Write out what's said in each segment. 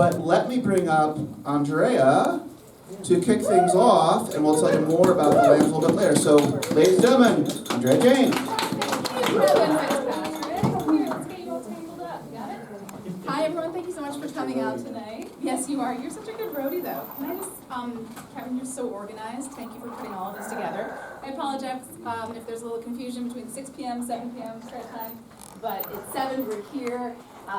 But let me bring up Andrea to kick things off, and we'll tell you more about the lambs a little bit later. So, ladies and gentlemen, Andrea Jane. Hi everyone, thank you so much for coming out tonight. Yes, you are. You're such a good roadie though. Can I just, Kevin, you're so organized. Thank you for putting all of this together. I apologize if there's a little confusion between 6 p.m., 7 p.m. start time, but it's 7, we're here.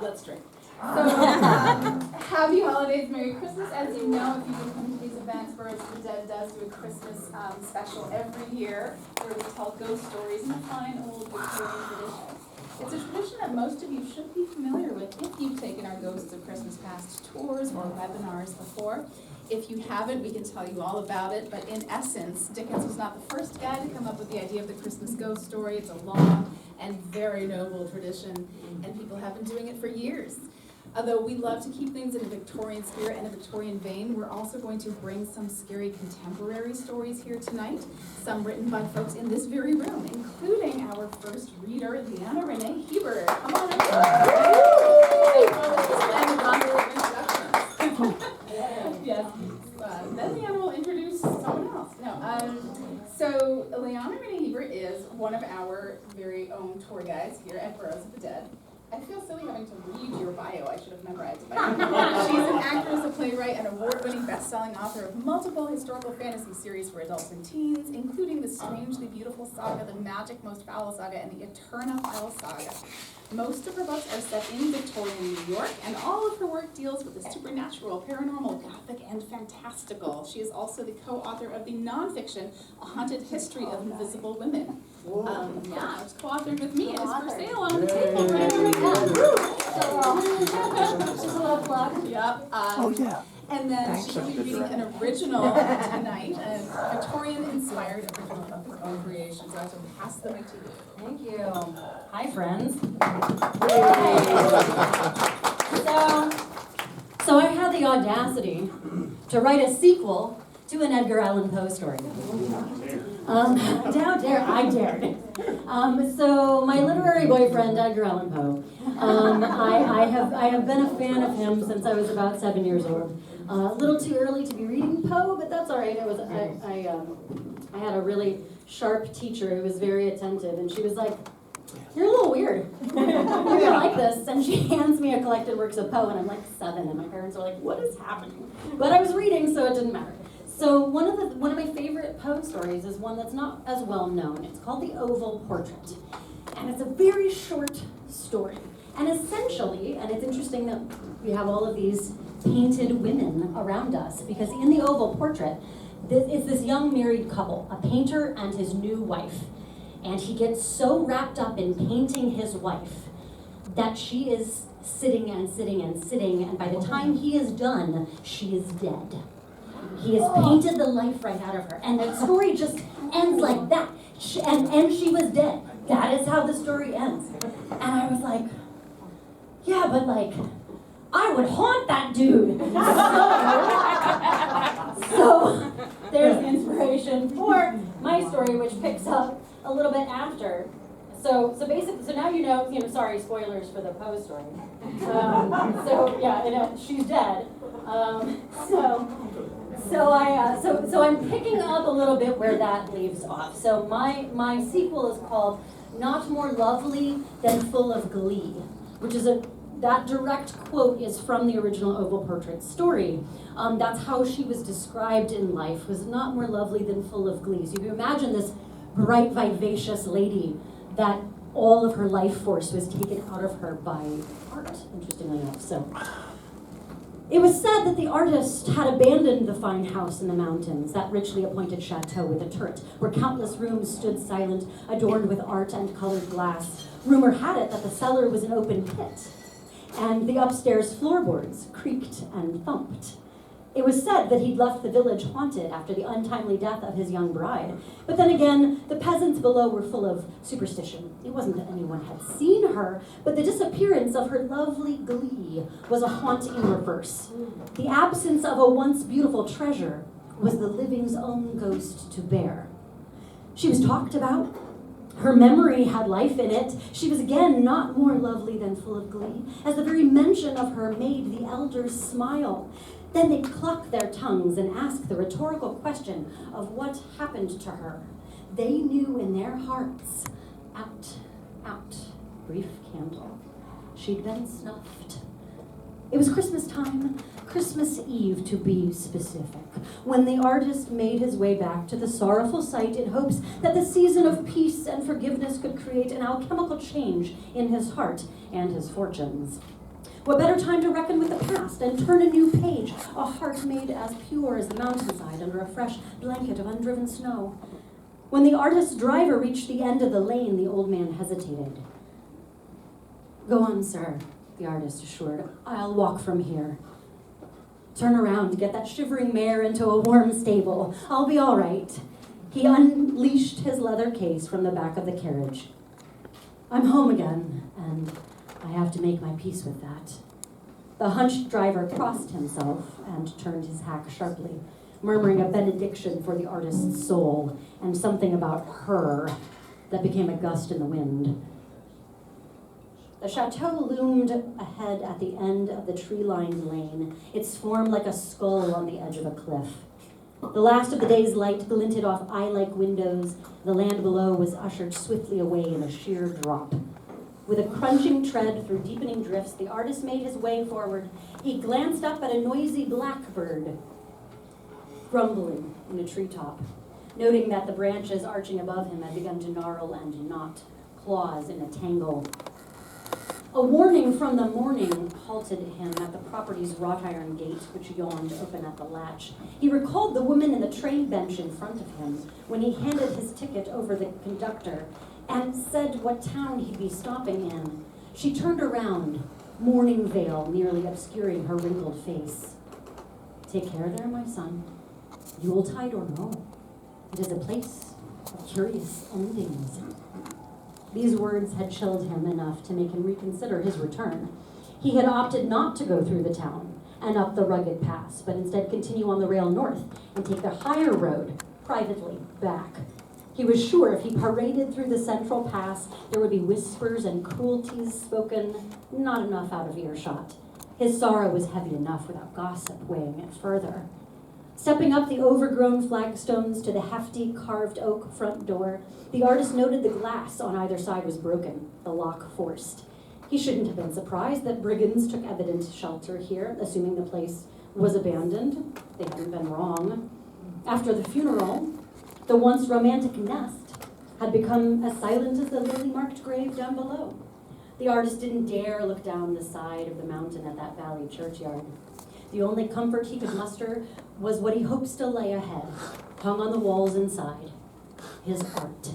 Let's drink. So, happy holidays, Merry Christmas. As you know, if you've been coming to these events, Burroughs of the Dead does do a Christmas special every year where we tell ghost stories in a fine old Victorian tradition. It's a tradition that most of you should be familiar with if you've taken our Ghosts of Christmas Past tours or webinars before. If you haven't, we can tell you all about it, but in essence, Dickens was not the first guy to come up with the idea of the Christmas ghost story. It's a long and very noble tradition, and people have been doing it for years. Although we love to keep things in a Victorian spirit and a Victorian vein, we're also going to bring some scary contemporary stories here tonight, some written by folks in this very room, including our first reader, Leanna Renee Heber. Come on in. Yes. Then Leanna will introduce someone else. No. So Leanna Renee Heber is one of our very own tour guides here at Burroughs of the Dead. I feel silly having to read your bio. I should have memorized it by now. She's an actress, a playwright, and award-winning best-selling author of multiple historical fantasy series for adults and teens, including the strangely beautiful saga, the magic most foul saga, and the Eternophile saga. Most of her books are set in Victorian New York, and all of her work deals with the supernatural, paranormal, gothic, and fantastical. She is also the co-author of the nonfiction A Haunted History of Invisible Women. It's co-authored with me, and it's for sale on the table right now. Just a little plug. Yep. And then she will be reading an original tonight, a Victorian-inspired original of her own creation. So I will pass the mic to you. Thank you. Hi, friends. So I had the audacity to write a sequel to an Edgar Allan Poe story. I dared. So my literary boyfriend, Edgar Allan Poe, I have been a fan of him since I was about 7 years old. A little too early to be reading Poe, but that's all right. I had a really sharp teacher who was very attentive, and she was like, "You're a little weird. You're gonna like this." And she hands me a collected works of Poe, and I'm like 7, and my parents are like, "What is happening?" But I was reading, so it didn't matter. So one of my favorite Poe stories is one that's not as well known. It's called The Oval Portrait, and it's a very short story. And essentially, and it's interesting that we have all of these painted women around us, because in The Oval Portrait, it's this young married couple, a painter and his new wife. And he gets so wrapped up in painting his wife that she is sitting and sitting and sitting, and by the time he is done, she is dead. He has painted the life right out of her, and the story just ends like that. And she was dead. That is how the story ends. And I was like, yeah, but like, I would haunt that dude. So there's the inspiration for my story, which picks up a little bit after. So now you know, sorry, spoilers for the Poe story. She's dead. So I'm picking up a little bit where that leaves off. So my sequel is called Not More Lovely Than Full of Glee, which is that direct quote is from the original Oval Portrait story. That's how she was described in life, was not more lovely than full of glee. So you can imagine this bright, vivacious lady that all of her life force was taken out of her by art, interestingly enough. So it was said that the artist had abandoned the fine house in the mountains, that richly appointed chateau with a turret, where countless rooms stood silent, adorned with art and colored glass. Rumor had it that the cellar was an open pit, and the upstairs floorboards creaked and thumped. It was said that he'd left the village haunted after the untimely death of his young bride. But then again, the peasants below were full of superstition. It wasn't that anyone had seen her, but the disappearance of her lovely glee was a haunt in reverse. The absence of a once beautiful treasure was the living's own ghost to bear. She was talked about, Her memory had life in it. She was again not more lovely than full of glee, as the very mention of her made the elders smile. Then they'd cluck their tongues and ask the rhetorical question of what happened to her. They knew in their hearts, out, brief candle, she'd been snuffed. It was Christmas time, Christmas Eve to be specific, when the artist made his way back to the sorrowful site in hopes that the season of peace and forgiveness could create an alchemical change in his heart and his fortunes. What better time to reckon with the past and turn a new page, a heart made as pure as the mountainside under a fresh blanket of undriven snow. When the artist's driver reached the end of the lane, the old man hesitated. "Go on, sir," the artist assured. "I'll walk from here. Turn around, get that shivering mare into a warm stable. I'll be all right." He unleashed his leather case from the back of the carriage. "I'm home again, and I have to make my peace with that." The hunched driver crossed himself and turned his hack sharply, murmuring a benediction for the artist's soul and something about her that became a gust in the wind. The chateau loomed ahead at the end of the tree-lined lane, its form like a skull on the edge of a cliff. The last of the day's light glinted off eye-like windows. The land below was ushered swiftly away in a sheer drop. With a crunching tread through deepening drifts, the artist made his way forward. He glanced up at a noisy blackbird grumbling in a treetop, noting that the branches arching above him had begun to gnarl and knot, claws in a tangle. A warning from the morning halted him at the property's wrought iron gate, which yawned open at the latch. He recalled the woman in the train bench in front of him when he handed his ticket over the conductor and said what town he'd be stopping in. She turned around, mourning veil nearly obscuring her wrinkled face. "Take care there, my son. Yuletide or no, it is a place of curious endings." These words had chilled him enough to make him reconsider his return. He had opted not to go through the town and up the rugged pass, but instead continue on the rail north and take the higher road privately back. He was sure if he paraded through the central pass, there would be whispers and cruelties spoken, not enough out of earshot. His sorrow was heavy enough without gossip weighing it further. Stepping up the overgrown flagstones to the hefty carved oak front door, the artist noted the glass on either side was broken, the lock forced. He shouldn't have been surprised that brigands took evident shelter here, assuming the place was abandoned. They hadn't been wrong. After the funeral, the once romantic nest had become as silent as the lily-marked grave down below. The artist didn't dare look down the side of the mountain at that valley churchyard. The only comfort he could muster was what he hoped still lay ahead, hung on the walls inside, his art.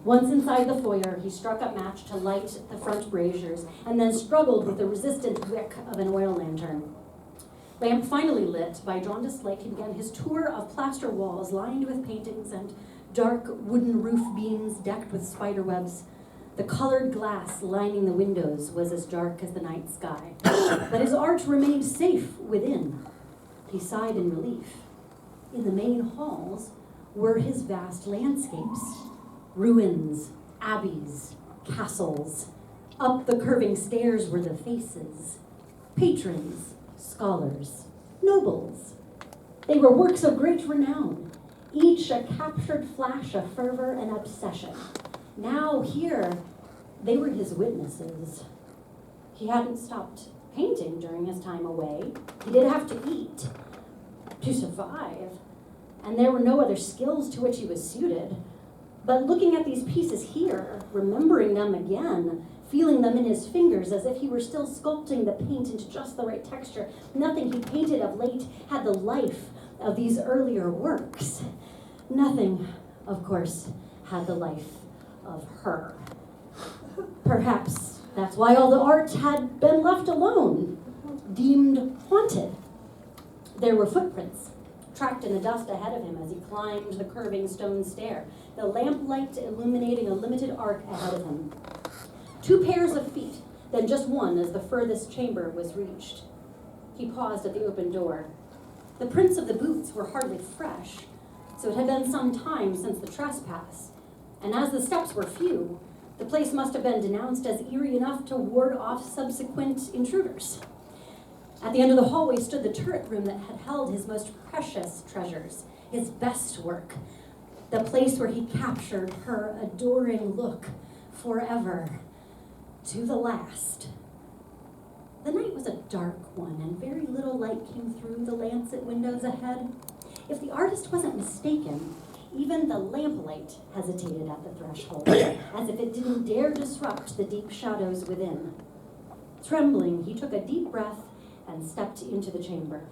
Once inside the foyer, he struck a match to light the front braziers and then struggled with the resistant wick of an oil lantern. Lamp finally lit, by jaundiced light he began his tour of plaster walls lined with paintings and dark wooden roof beams decked with spider webs. The colored glass lining the windows was as dark as the night sky, but his art remained safe within. He sighed in relief. In the main halls were his vast landscapes, ruins, abbeys, castles. Up the curving stairs were the faces, patrons, scholars, nobles. They were works of great renown, each a captured flash of fervor and obsession. Now here, they were his witnesses. He hadn't stopped painting during his time away. He did have to eat to survive, and there were no other skills to which he was suited. But looking at these pieces here, remembering them again, feeling them in his fingers as if he were still sculpting the paint into just the right texture, nothing he painted of late had the life of these earlier works. Nothing, of course, had the life of her. Perhaps that's why all the art had been left alone, deemed haunted. There were footprints tracked in the dust ahead of him as he climbed the curving stone stair, the lamplight illuminating a limited arc ahead of him. 2 pairs of feet, then just one as the furthest chamber was reached. He paused at the open door. The prints of the boots were hardly fresh, so it had been some time since the trespass. and as the steps were few, the place must have been denounced as eerie enough to ward off subsequent intruders. At the end of the hallway stood the turret room that had held his most precious treasures, his best work, the place where he captured her adoring look forever, to the last. The night was a dark one, and very little light came through the lancet windows ahead. If the artist wasn't mistaken, even the lamplight hesitated at the threshold, as if it didn't dare disrupt the deep shadows within. Trembling, he took a deep breath and stepped into the chamber.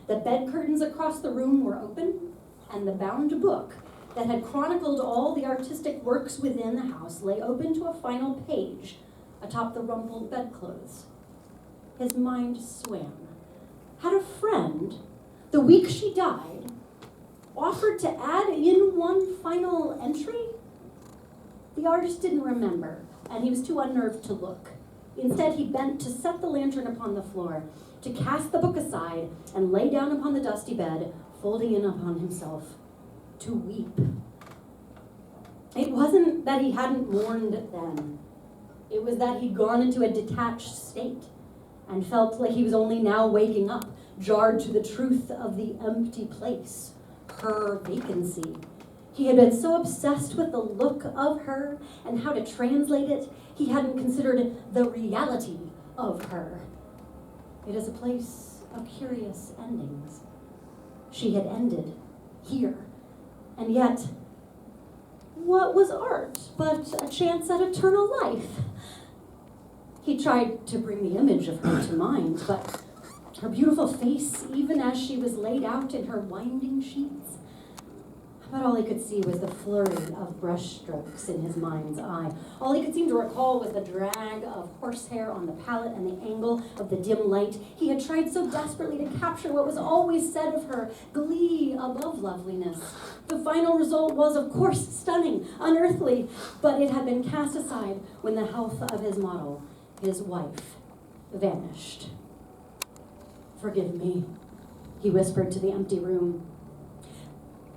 The bed curtains across the room were open, and the bound book that had chronicled all the artistic works within the house lay open to a final page atop the rumpled bedclothes. His mind swam. Had a friend, the week she died, offered to add in one final entry? The artist didn't remember, and he was too unnerved to look. Instead, he bent to set the lantern upon the floor, to cast the book aside and lay down upon the dusty bed, folding in upon himself, to weep. It wasn't that he hadn't mourned then. It was that he'd gone into a detached state and felt like he was only now waking up, jarred to the truth of the empty place, her vacancy. He had been so obsessed with the look of her and how to translate it, he hadn't considered the reality of her. It is a place of curious endings. She had ended here, and yet, what was art but a chance at eternal life? He tried to bring the image of her to mind, but her beautiful face, even as she was laid out in her winding sheets, but all he could see was the flurry of brushstrokes in his mind's eye. All he could seem to recall was the drag of horsehair on the palette and the angle of the dim light. He had tried so desperately to capture what was always said of her, glee above loveliness. The final result was, of course, stunning, unearthly, but it had been cast aside when the health of his model, his wife, vanished. "Forgive me," he whispered to the empty room.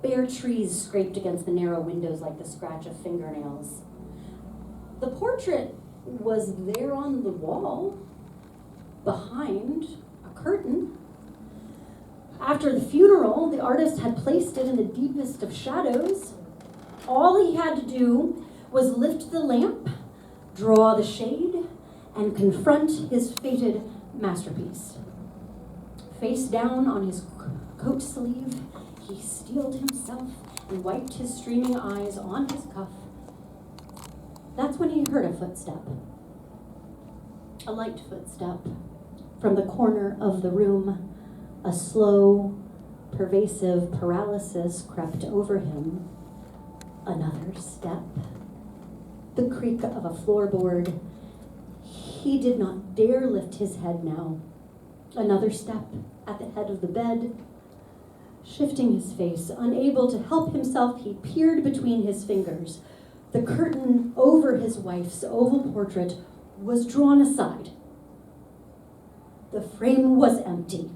Bare trees scraped against the narrow windows like the scratch of fingernails. The portrait was there on the wall, behind a curtain. After the funeral, the artist had placed it in the deepest of shadows. All he had to do was lift the lamp, draw the shade, and confront his fated masterpiece. Face down on his coat sleeve, he steeled himself and wiped his streaming eyes on his cuff. That's when he heard a footstep. A light footstep from the corner of the room. A slow, pervasive paralysis crept over him. Another step. The creak of a floorboard. He did not dare lift his head now. Another step at the head of the bed. Shifting his face, unable to help himself, he peered between his fingers. The curtain over his wife's oval portrait was drawn aside. The frame was empty.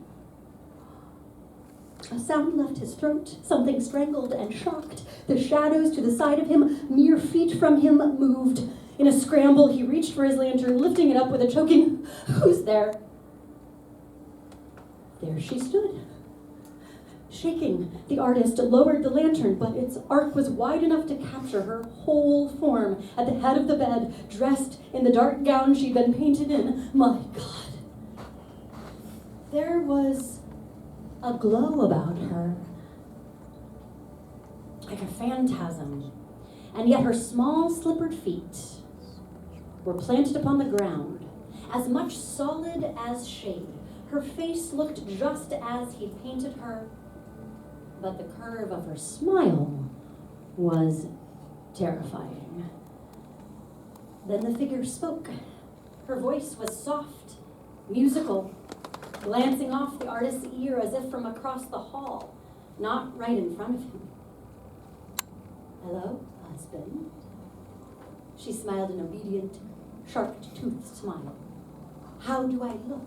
A sound left his throat, something strangled and shocked. The shadows to the side of him, mere feet from him, moved. In a scramble, he reached for his lantern, lifting it up with a choking, "Who's there?" There she stood. Shaking, the artist lowered the lantern, but its arc was wide enough to capture her whole form at the head of the bed, dressed in the dark gown she'd been painted in. My God. There was a glow about her, like a phantasm, and yet her small slippered feet were planted upon the ground, as much solid as shade. Her face looked just as he'd painted her, but the curve of her smile was terrifying. Then the figure spoke. Her voice was soft, musical, glancing off the artist's ear as if from across the hall, not right in front of him. "Hello, husband." She smiled an obedient, sharp-toothed smile. "How do I look?"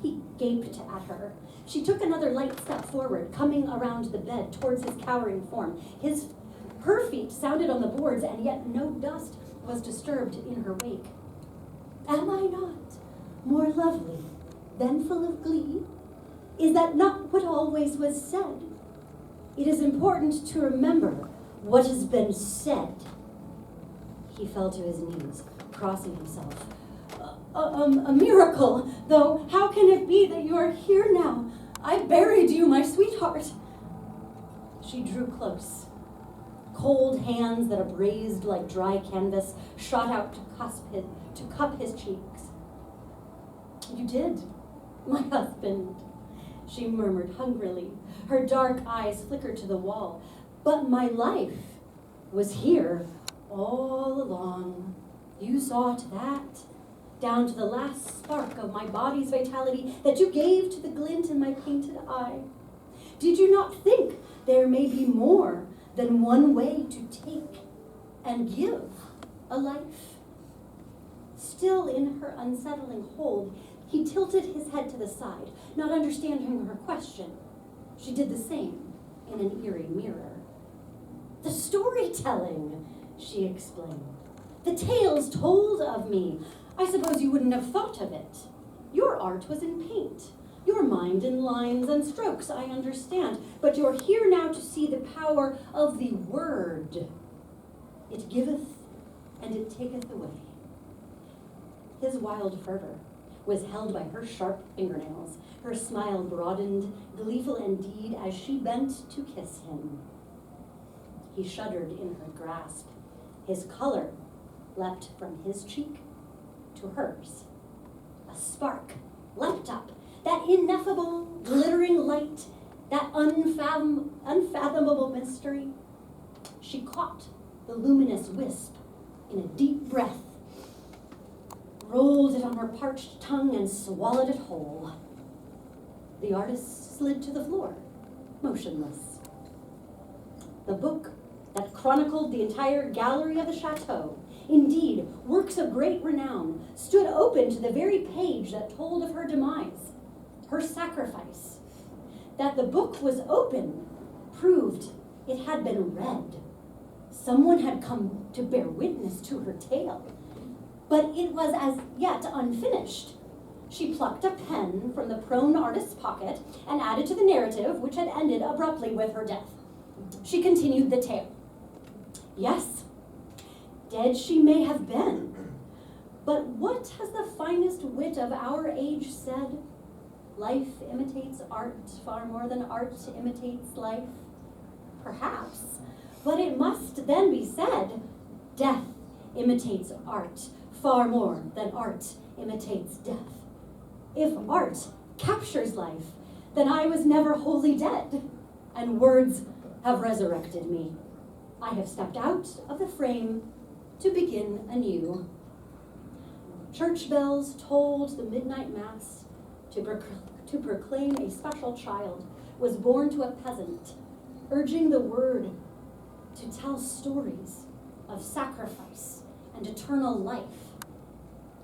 He gaped at her. She took another light step forward, coming around the bed towards his cowering form. His Her feet sounded on the boards, and yet no dust was disturbed in her wake. Am I not more lovely than full of glee? Is that not what always was said? It is important to remember what has been said. He fell to his knees, crossing himself. A miracle, though how can it be that you are here now? I buried you, my sweetheart. She drew close. Cold hands that abrased like dry canvas shot out to cup his cheeks. You did, my husband, she murmured hungrily. Her dark eyes flickered to the wall. But my life was here all along. You saw to that, down to the last spark of my body's vitality that you gave to the glint in my painted eye. Did you not think there may be more than one way to take and give a life? Still in her unsettling hold, he tilted his head to the side, not understanding her question. She did the same in an eerie mirror. The storytelling, she explained. The tales told of me. I suppose you wouldn't have thought of it. Your art was in paint. Your mind in lines and strokes, I understand. But you're here now to see the power of the word. It giveth and it taketh away. His wild fervor was held by her sharp fingernails. Her smile broadened, gleeful indeed, as she bent to kiss him. He shuddered in her grasp. His color leapt from his cheek to hers. A spark leapt up, that ineffable, glittering light, that unfathomable mystery. She caught the luminous wisp in a deep breath, rolled it on her parched tongue, and swallowed it whole. The artist slid to the floor, motionless. The book that chronicled the entire gallery of the chateau, indeed, works of great renown, stood open to the very page that told of her demise, her sacrifice. That the book was open proved it had been read. Someone had come to bear witness to her tale, but it was as yet unfinished. She plucked a pen from the prone artist's pocket and added to the narrative, which had ended abruptly with her death. She continued the tale. Yes, dead she may have been, but what has the finest wit of our age said? Life imitates art far more than art imitates life. Perhaps, but it must then be said, death imitates art far more than art imitates death. If art captures life, then I was never wholly dead, and words have resurrected me. I have stepped out of the frame to begin anew. Church bells tolled the midnight mass to proclaim a special child was born to a peasant, urging the word to tell stories of sacrifice and eternal life.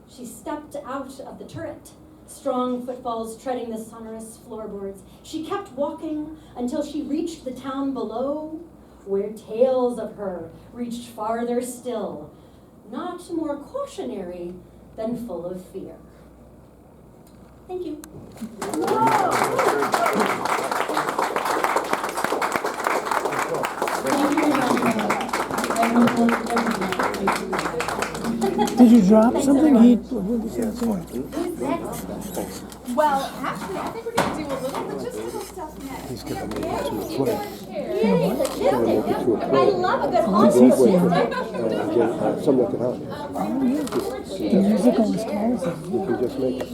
She stepped out of the turret, strong footfalls treading the sonorous floorboards. She kept walking until she reached the town below, where tales of her reached farther still, not more cautionary than full of fear. Thank you. Did you drop something? Who's next? Well, actually, I think we're going to do a little logistical stuff next. He's gonna make it to a play. Yay, logistic. I love a good Does he see logistic. Something that could happen. The musical is closing. You can just make it.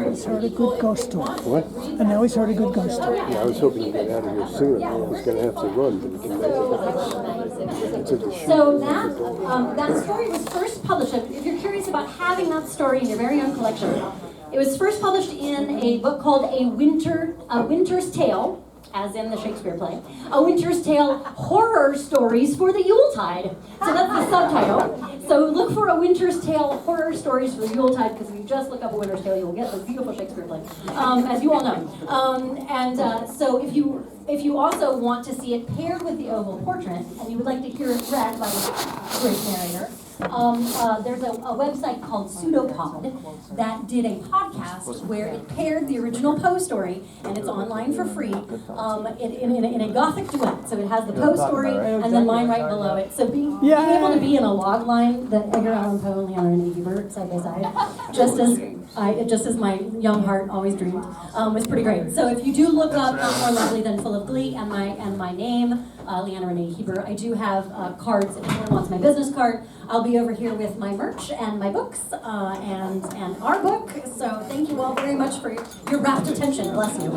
He's heard a good ghost story. What? And now he's heard a good ghost story. Yeah, I was hoping to get out of here sooner. I was gonna have to run, but we can make it. It's a shoot. So that story was first published, if you're curious about having that story in your very own collection, it was first published in a book called A Winter's Tale, as in the Shakespeare play, A Winter's Tale Horror Stories for the Yuletide. So that's the subtitle. So look for A Winter's Tale Horror Stories for the Yuletide, because if you just look up A Winter's Tale, you'll get this beautiful Shakespeare play, as you all know. So if you also want to see it paired with the oval portrait, and you would like to hear it read by a great narrator, there's a website called Pseudopod that did a podcast where it paired the original Poe story, and it's online for free, in a Gothic duet. So it has the Poe story and then mine right below it. So being able to be in a log line that Edgar Allan Poe and Leonard and Ebert side by side, just as my young heart always dreamed, was pretty great. So if you do look up Not More Lovely Than Full of Glee and my name, Leanna Renee Heber, I do have cards. If anyone wants my business card, I'll be over here with my merch and my books and our book. So thank you all very much for your rapt attention. Bless you.